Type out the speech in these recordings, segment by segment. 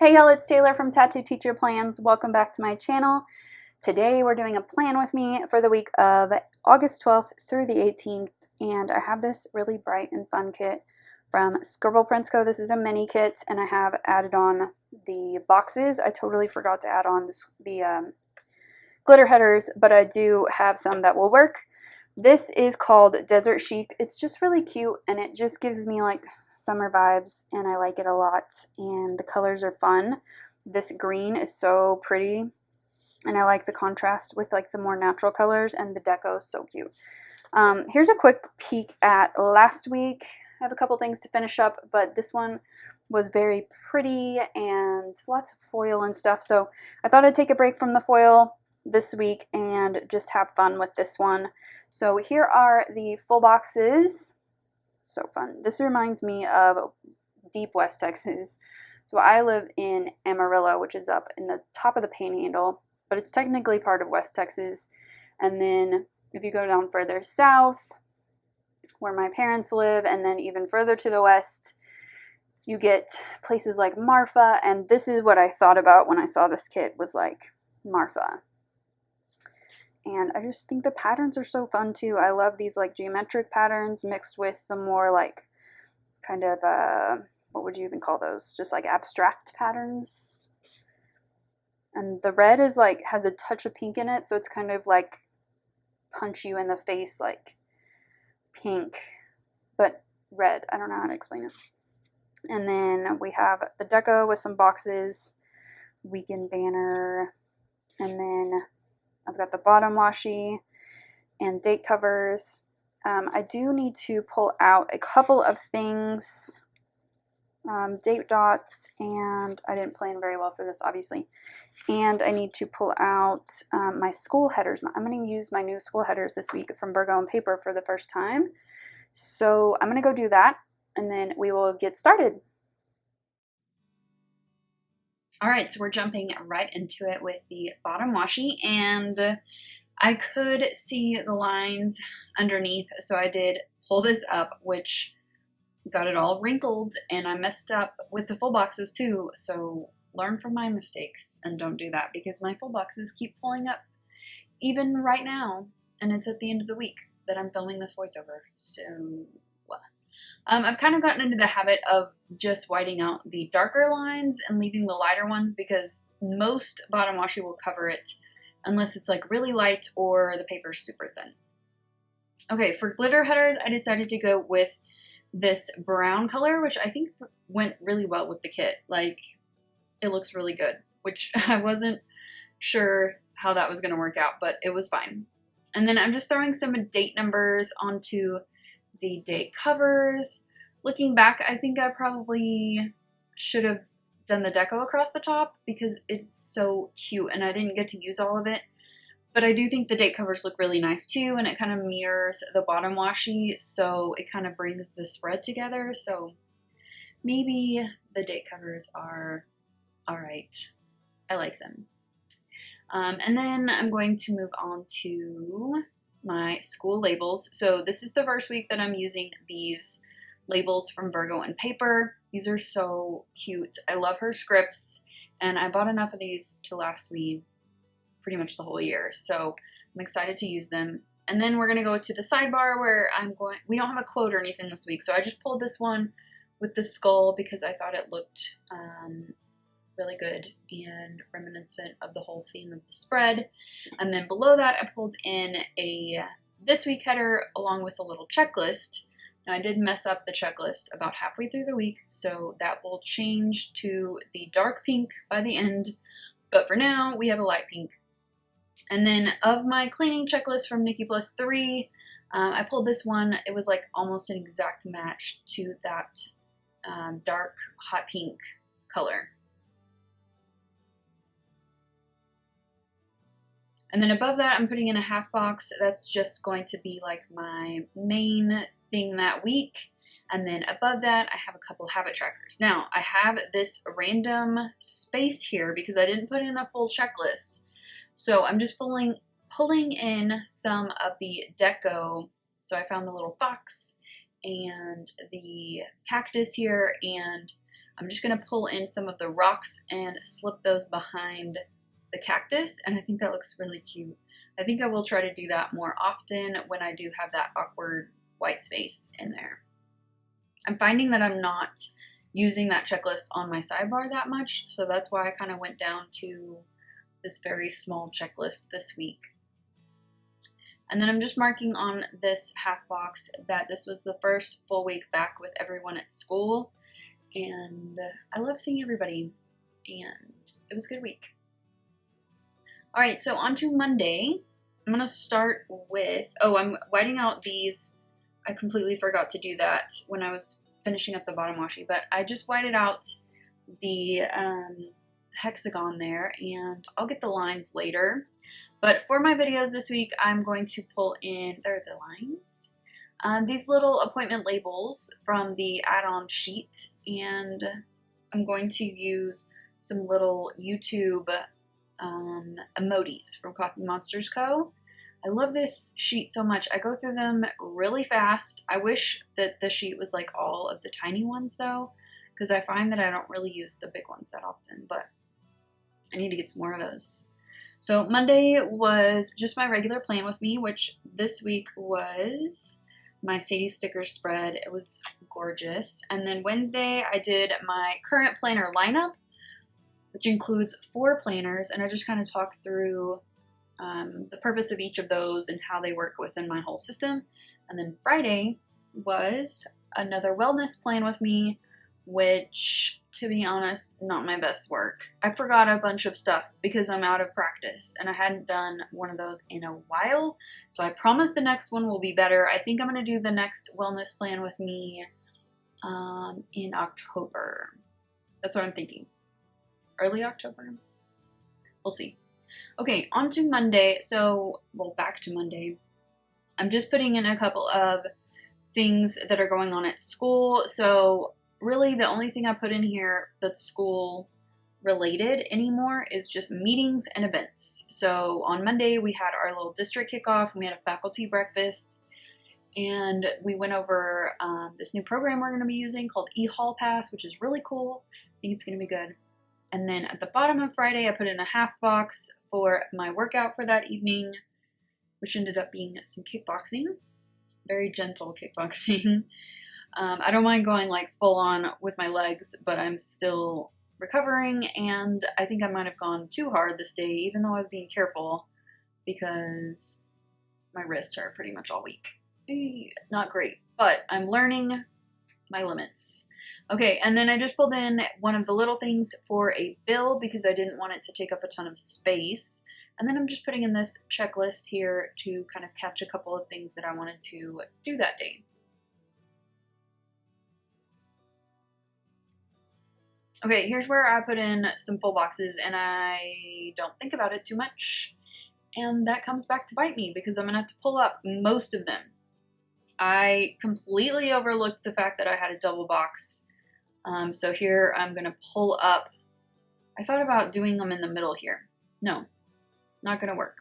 Hey y'all, it's Taylor from Tattooedteacherplans. Welcome back to my channel. Today we're doing a plan with me for the week of August 12th through the 18th, and I have this really bright and fun kit from Scribble. This is a mini kit, and I have added on the boxes. I totally forgot to add on the glitter headers, but I do have some that will work. This is called Desert Chic. It's just really cute, and it just gives me like summer vibes, and I like it a lot, and the colors are fun. This green is so pretty, and I like the contrast with like the more natural colors, and the deco is so cute. Here's a quick peek at last week. I have a couple things to finish up, but this one was very pretty and lots of foil and stuff, so I thought I'd take a break from the foil this week and just have fun with this one. So here are the full boxes. So fun. This reminds me of deep West Texas. So I live in Amarillo, which is up in the top of the Panhandle, but it's technically part of West Texas. And then if you go down further south, where my parents live, and then even further to the west, you get places like Marfa. And this is what I thought about when I saw this kit, was like Marfa. And I just think the patterns are so fun too. I love these like geometric patterns mixed with the more like kind of, what would you even call those? Just like abstract patterns. And the red is like, has a touch of pink in it. So it's kind of like punch you in the face, like pink, but red. I don't know how to explain it. And then we have the deco with some boxes, weekend banner, and then I've got the bottom washi and date covers. I do need to pull out a couple of things, date dots, and I didn't plan very well for this, obviously. And I need to pull out my school headers. I'm going to use my new school headers this week from Virgo and Paper for the first time. So I'm going to go do that, and then we will get started. All right, so we're jumping right into it with the bottom washi, and I could see the lines underneath, so I did pull this up, which got it all wrinkled, and I messed up with the full boxes too, so learn from my mistakes and don't do that, because my full boxes keep pulling up even right now, and it's at the end of the week that I'm filming this voiceover, so I've kind of gotten into the habit of just whiting out the darker lines and leaving the lighter ones, because most bottom washi will cover it unless it's like really light or the paper's super thin. Okay, for glitter headers, I decided to go with this brown color, which I think went really well with the kit. Like, it looks really good, which I wasn't sure how that was going to work out, but it was fine. And then I'm just throwing some date numbers onto the date covers. Looking back, I think I probably should have done the deco across the top because it's so cute and I didn't get to use all of it. But I do think the date covers look really nice too, and it kind of mirrors the bottom washi, so it kind of brings the spread together. So maybe the date covers are all right. I like them. And then I'm going to move on to my school labels. So this is the first week that I'm using these labels from Virgo and Paper. These are so cute. I love her scripts, and I bought enough of these to last me pretty much the whole year, so I'm excited to use them. And then we're gonna go to the sidebar where we don't have a quote or anything this week, so I just pulled this one with the skull because I thought it looked really good and reminiscent of the whole theme of the spread. And then below that, I pulled in a this week header along with a little checklist. Now, I did mess up the checklist about halfway through the week, so that will change to the dark pink by the end, but for now we have a light pink. And then of my cleaning checklist from Nikki Plus 3, I pulled this one. It was like almost an exact match to that dark hot pink color. And then above that, I'm putting in a half box. That's just going to be like my main thing that week. And then above that, I have a couple habit trackers. Now, I have this random space here because I didn't put in a full checklist. So I'm just pulling in some of the deco. So I found the little fox and the cactus here, and I'm just going to pull in some of the rocks and slip those behind the cactus, and I think that looks really cute. I think I will try to do that more often when I do have that awkward white space in there. I'm finding that I'm not using that checklist on my sidebar that much, so that's why I kind of went down to this very small checklist this week. And then I'm just marking on this half box that this was the first full week back with everyone at school, and I love seeing everybody, and it was a good week. All right, so on to Monday. I'm gonna start with, I'm whiting out these. I completely forgot to do that when I was finishing up the bottom washi, but I just whited out the hexagon there, and I'll get the lines later. But for my videos this week, I'm going to pull in, there are the lines, these little appointment labels from the add-on sheet, and I'm going to use some little YouTube emojis from Coffee Monsters Co. I love this sheet so much. I go through them really fast. I wish that the sheet was like all of the tiny ones though, because I find that I don't really use the big ones that often, but I need to get some more of those. So Monday was just my regular plan with me, which this week was my Sadie sticker spread. It was gorgeous. And then Wednesday I did my current planner lineup, which includes 4 planners, and I just kind of talked through the purpose of each of those and how they work within my whole system. And then Friday was another wellness plan with me, which, to be honest, not my best work. I forgot a bunch of stuff because I'm out of practice and I hadn't done one of those in a while. So I promise the next one will be better. I think I'm going to do the next wellness plan with me in October. That's what I'm thinking. Early October? We'll see. Okay, on to Monday. Back to Monday. I'm just putting in a couple of things that are going on at school. So really the only thing I put in here that's school related anymore is just meetings and events. So on Monday we had our little district kickoff and we had a faculty breakfast, and we went over this new program we're going to be using called eHall Pass, which is really cool. I think it's going to be good. And then at the bottom of Friday, I put in a half box for my workout for that evening, which ended up being some kickboxing, very gentle kickboxing. I don't mind going like full on with my legs, but I'm still recovering, and I think I might have gone too hard this day, even though I was being careful, because my wrists hurt pretty much all week. Not great, but I'm learning my limits. Okay, and then I just pulled in one of the little things for a bill because I didn't want it to take up a ton of space. And then I'm just putting in this checklist here to kind of catch a couple of things that I wanted to do that day. Okay, here's where I put in some full boxes, and I don't think about it too much. And that comes back to bite me because I'm going to have to pull up most of them. I completely overlooked the fact that I had a double box. So here I'm going to pull up. I thought about doing them in the middle here. No, not going to work.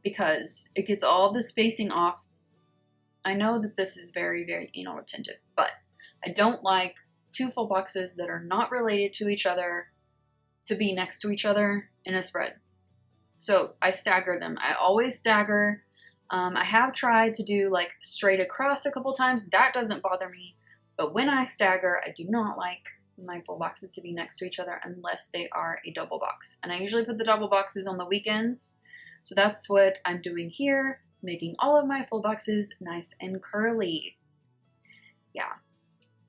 Because it gets all the spacing off. I know that this is very, very anal retentive, but I don't like 2 full boxes that are not related to each other to be next to each other in a spread. So I stagger them. I always stagger. I have tried to do like straight across a couple times. That doesn't bother me. But when I stagger, I do not like my full boxes to be next to each other unless they are a double box. And I usually put the double boxes on the weekends. So that's what I'm doing here, making all of my full boxes nice and curly. Yeah.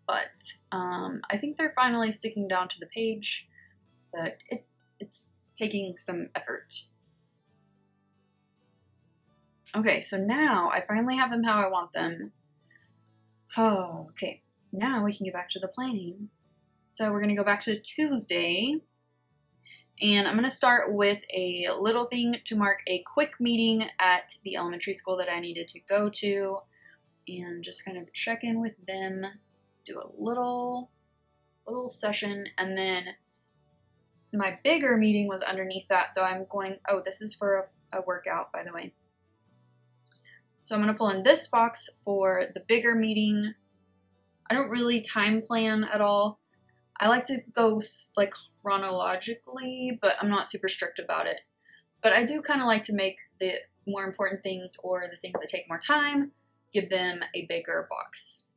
But I think they're finally sticking down to the page, but it's taking some effort. Okay, so now I finally have them how I want them. Oh, okay. Now we can get back to the planning. So we're going to go back to Tuesday, and I'm going to start with a little thing to mark a quick meeting at the elementary school that I needed to go to, and just kind of check in with them, do a little session, and then my bigger meeting was underneath that, so I'm going, this is for a workout, by the way. So I'm going to pull in this box for the bigger meeting. I don't really time plan at all. I like to go like chronologically, but I'm not super strict about it. But I do kind of like to make the more important things or the things that take more time, give them a bigger box.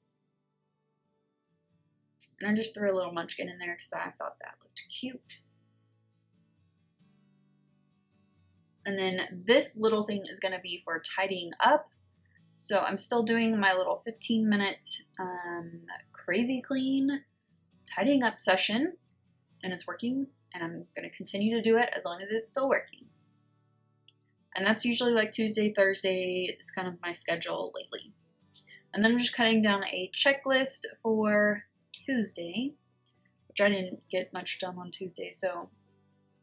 And I just threw a little munchkin in there because I thought that looked cute. And then this little thing is going to be for tidying up. So I'm still doing my little 15-minute crazy clean tidying up session, and it's working, and I'm going to continue to do it as long as it's still working. And that's usually like Tuesday, Thursday is kind of my schedule lately. And then I'm just cutting down a checklist for Tuesday, which I didn't get much done on Tuesday, so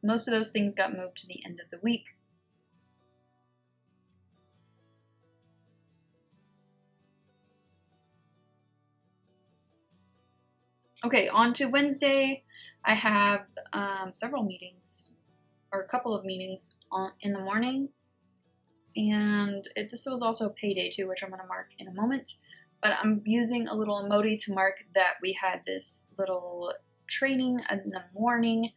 most of those things got moved to the end of the week. Okay, on to Wednesday. I have several meetings, or a couple of meetings in the morning. And this was also payday too, which I'm going to mark in a moment. But I'm using a little emoji to mark that we had this little training in the morning.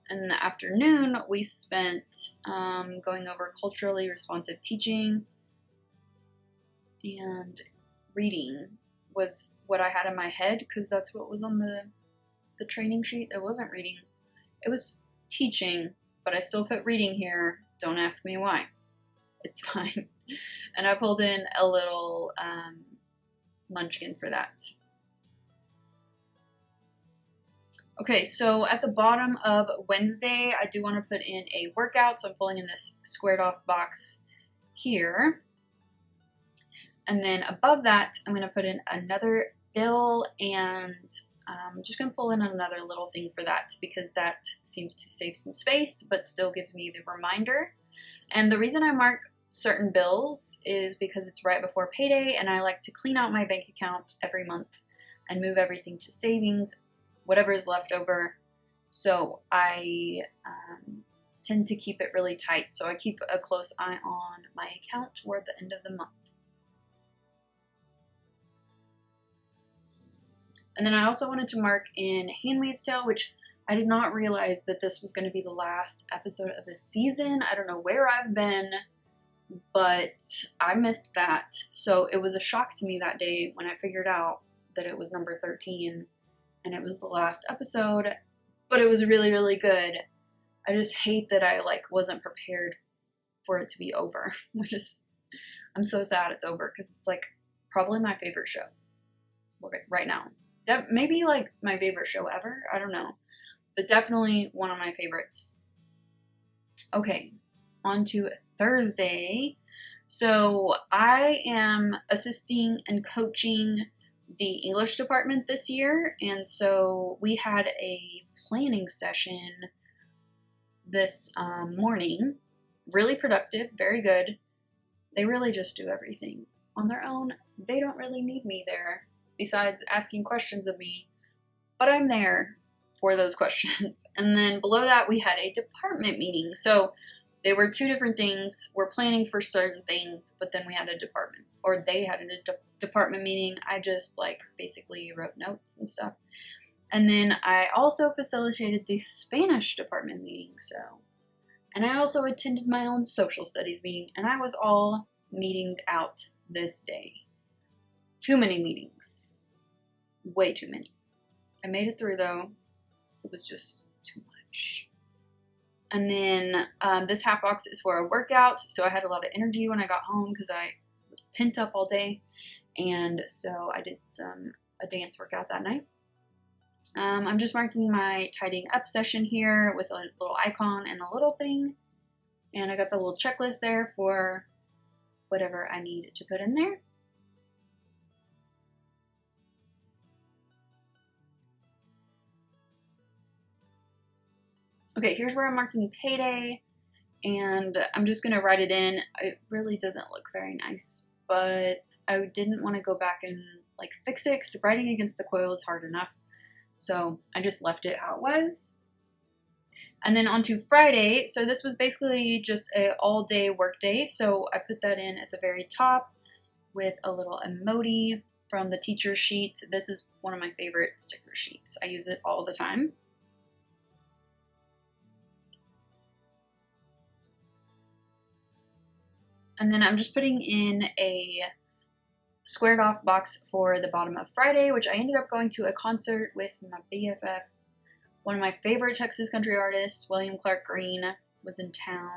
And in the afternoon, we spent going over culturally responsive teaching. And reading was what I had in my head, because that's what was on the training sheet. It wasn't reading. It was teaching, but I still put reading here. Don't ask me why. It's fine. And I pulled in a little munchkin for that. Okay, so at the bottom of Wednesday, I do want to put in a workout. So I'm pulling in this squared off box here. And then above that, I'm going to put in another bill, and I'm just going to pull in another little thing for that because that seems to save some space, but still gives me the reminder. And the reason I mark certain bills is because it's right before payday, and I like to clean out my bank account every month and move everything to savings, whatever is left over. So I tend to keep it really tight. So I keep a close eye on my account toward the end of the month. And then I also wanted to mark in Handmaid's Tale, which I did not realize that this was going to be the last episode of the season. I don't know where I've been, but I missed that. So it was a shock to me that day when I figured out that it was number 13 and it was the last episode, but it was really, really good. I just hate that I wasn't prepared for it to be over, which is, I'm so sad it's over because it's probably my favorite show right now. That maybe my favorite show ever. I don't know, but definitely one of my favorites. Okay, on to Thursday. So I am assisting and coaching the English department this year, and so we had a planning session this morning. Really productive, very good. They really just do everything on their own. They don't really need me there, besides asking questions of me, but I'm there for those questions. And then below that, we had a department meeting. So they were two different things. We're planning for certain things, but then we had a department, or they had a department meeting. I just basically wrote notes and stuff. And then I also facilitated the Spanish department meeting. And I also attended my own social studies meeting, and I was all meetinged out this day. Too many meetings. Way too many. I made it through though. It was just too much. And then this half box is for a workout. So I had a lot of energy when I got home because I was pent up all day. And so I did a dance workout that night. I'm just marking my tidying up session here with a little icon and a little thing. And I got the little checklist there for whatever I need to put in there. Okay, here's where I'm marking payday, and I'm just going to write it in. It really doesn't look very nice, but I didn't want to go back and fix it because writing against the coil is hard enough. So I just left it how it was. And then on to Friday. So this was basically just an all-day work day. So I put that in at the very top with a little emoji. from the teacher sheet. This is one of my favorite sticker sheets. I use it all the time. And then I'm just putting in a squared off box for the bottom of Friday, which I ended up going to a concert with my BFF. One of my favorite Texas country artists, William Clark Green, was in town.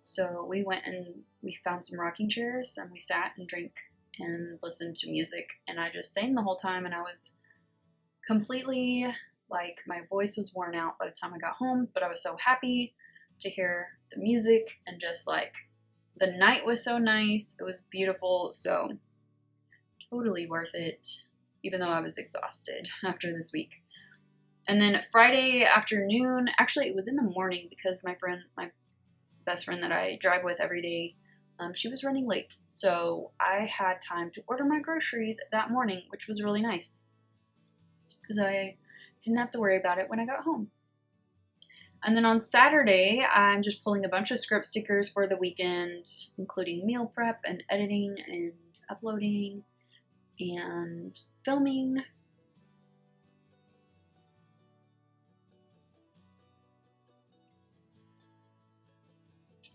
So we went and we found some rocking chairs and we sat and drank and listened to music. And I just sang the whole time, and I was completely, like, my voice was worn out by the time I got home, but I was so happy to hear the music, and just like the night was so nice. It was beautiful. So totally worth it, even though I was exhausted after this week. And then Friday afternoon, actually it was in the morning because my best friend that I drive with every day, she was running late. So I had time to order my groceries that morning, which was really nice because I didn't have to worry about it when I got home. And then on Saturday, I'm just pulling a bunch of script stickers for the weekend, including meal prep and editing and uploading and filming.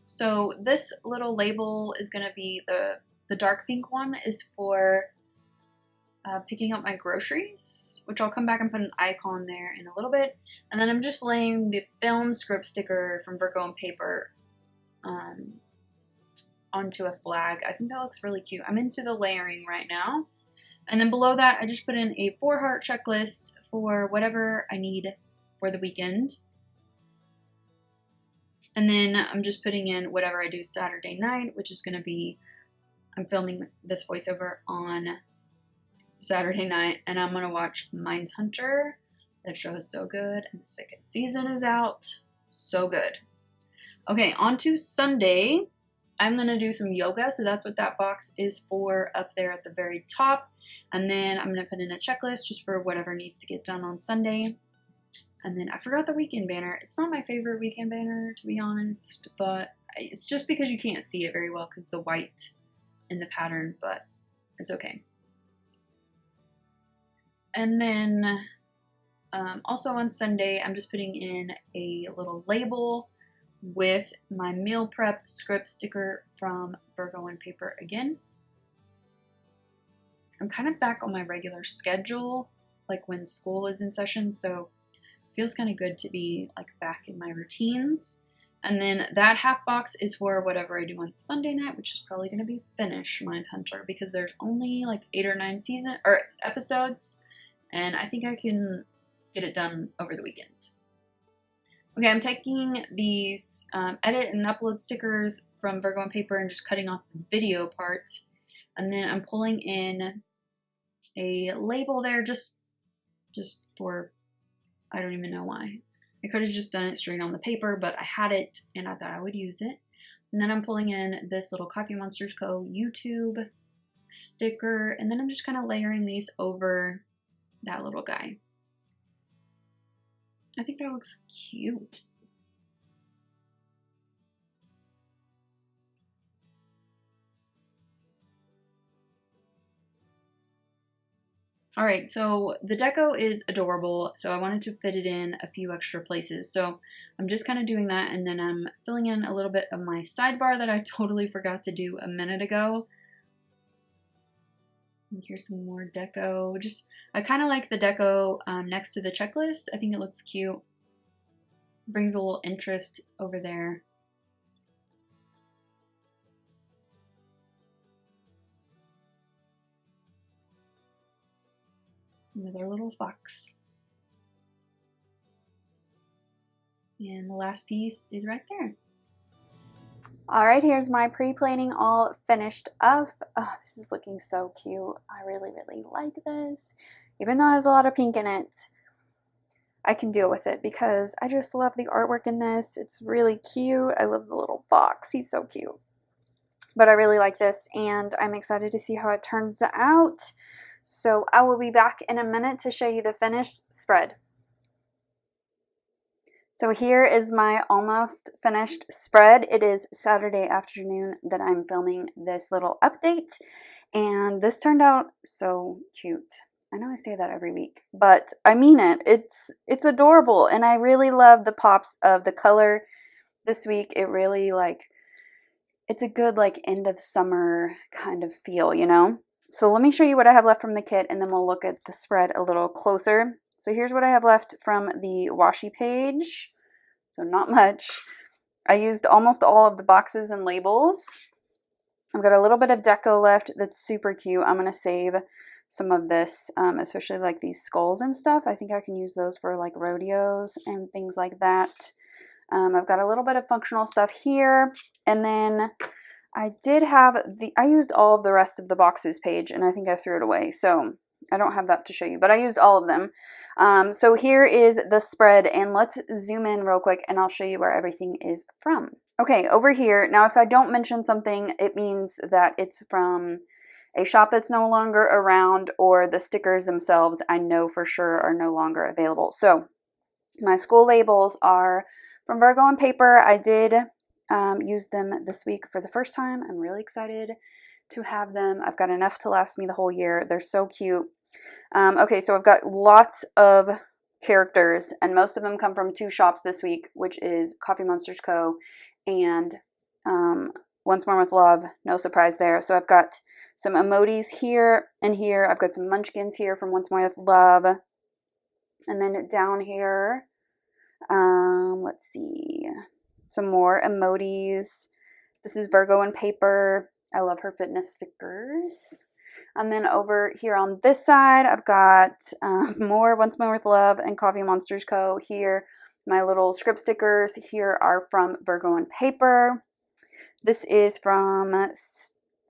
So this little label is going to be the dark pink one is for picking up my groceries, which I'll come back and put an icon there in a little bit. And then I'm just laying the film script sticker from Virgo and Paper onto a flag. I think that looks really cute. I'm into the layering right now. And then below that, I just put in a 4-heart checklist for whatever I need for the weekend. And then I'm just putting in whatever I do Saturday night, which is going to be, I'm filming this voiceover on Saturday night, and I'm going to watch Mindhunter. That show is so good, and the second season is out. So good. Okay, on to Sunday. I'm going to do some yoga, so that's what that box is for up there at the very top. And then I'm going to put in a checklist just for whatever needs to get done on Sunday. And then I forgot the weekend banner. It's not my favorite weekend banner, to be honest, but it's just because you can't see it very well because the white in the pattern, but it's okay. And then also on Sunday, I'm just putting in a little label with my meal prep script sticker from Virgo and Paper again. I'm kind of back on my regular schedule, like when school is in session, so it feels kind of good to be like back in my routines. And then that half box is for whatever I do on Sunday night, which is probably going to be finish Mindhunter because there's only like 8 or 9 episodes, and I think I can get it done over the weekend. Okay, I'm taking these edit and upload stickers from Virgo and Paper and just cutting off the video part, and then I'm pulling in a label there just for, I don't even know why. I could have just done it straight on the paper, but I had it and I thought I would use it. And then I'm pulling in this little Coffee Monsters Co. YouTube sticker, and then I'm just kind of layering these over that little guy. I think that looks cute. All right, so the deco is adorable, so I wanted to fit it in a few extra places. So I'm just kind of doing that, and then I'm filling in a little bit of my sidebar that I totally forgot to do a minute ago. And here's some more deco. I kind of like the deco next to the checklist. I think it looks cute. Brings a little interest over there. Another little fox. And the last piece is right there. All right, here's my pre-planning all finished up. Oh, this is looking so cute. I really, really like this. Even though it has a lot of pink in it, I can deal with it because I just love the artwork in this. It's really cute. I love the little fox. He's so cute. But I really like this, and I'm excited to see how it turns out. So I will be back in a minute to show you the finished spread. So here is my almost finished spread. It is Saturday afternoon that I'm filming this little update. And this turned out so cute. I know I say that every week, but I mean it. It's adorable, and I really love the pops of the color this week. It really it's a good end of summer kind of feel, you know? So let me show you what I have left from the kit, and then we'll look at the spread a little closer. So here's what I have left from the washi page. So not much. I used almost all of the boxes and labels. I've got a little bit of deco left that's super cute. I'm going to save some of this, especially like these skulls and stuff. I think I can use those for like rodeos and things like that. I've got a little bit of functional stuff here, and then I used all of the rest of the boxes page, and I think I threw it away, so I don't have that to show you, but I used all of them. So here is the spread, and let's zoom in real quick, and I'll show you where everything is from. Okay, over here, now if I don't mention something, it means that it's from a shop that's no longer around, or the stickers themselves I know for sure are no longer available. So my school labels are from Virgo and Paper. I did use them this week for the first time. I'm really excited to have them. I've got enough to last me the whole year. They're so cute. Okay, so I've got lots of characters, and most of them come from two shops this week, which is Coffee Monsters Co. and Once More with Love. No surprise there. So I've got some emojis here and here. I've got some munchkins here from Once More with Love. And then down here, let's see, some more emojis. This is Virgo and Paper. I love her fitness stickers. And then over here on this side, I've got more Once More with Love and Coffee Monsters Co. Here, my little script stickers here are from Virgo and Paper. This is from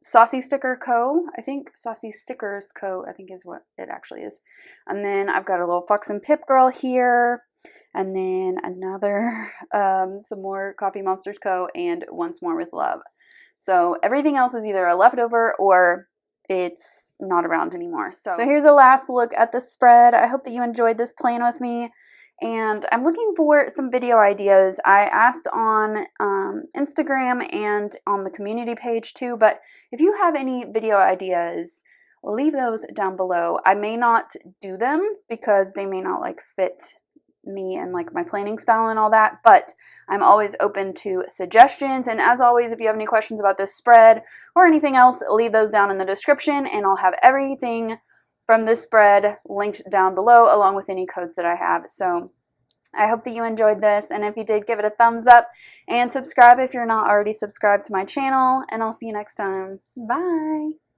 Saucy Sticker Co. I think Saucy Stickers Co. I think is what it actually is. And then I've got a little Fox and Pip girl here. And then another, some more Coffee Monsters Co. and Once More with Love. So everything else is either a leftover or it's not around anymore. So here's a last look at the spread. I hope that you enjoyed this plan with me. And I'm looking for some video ideas. I asked on Instagram and on the community page too, but if you have any video ideas, leave those down below. I may not do them because they may not fit me and my planning style and all that, but I'm always open to suggestions. And as always, if you have any questions about this spread or anything else, leave those down in the description, and I'll have everything from this spread linked down below, along with any codes that I have. So I hope that you enjoyed this, and if you did, give it a thumbs up and subscribe if you're not already subscribed to my channel, and I'll see you next time. Bye!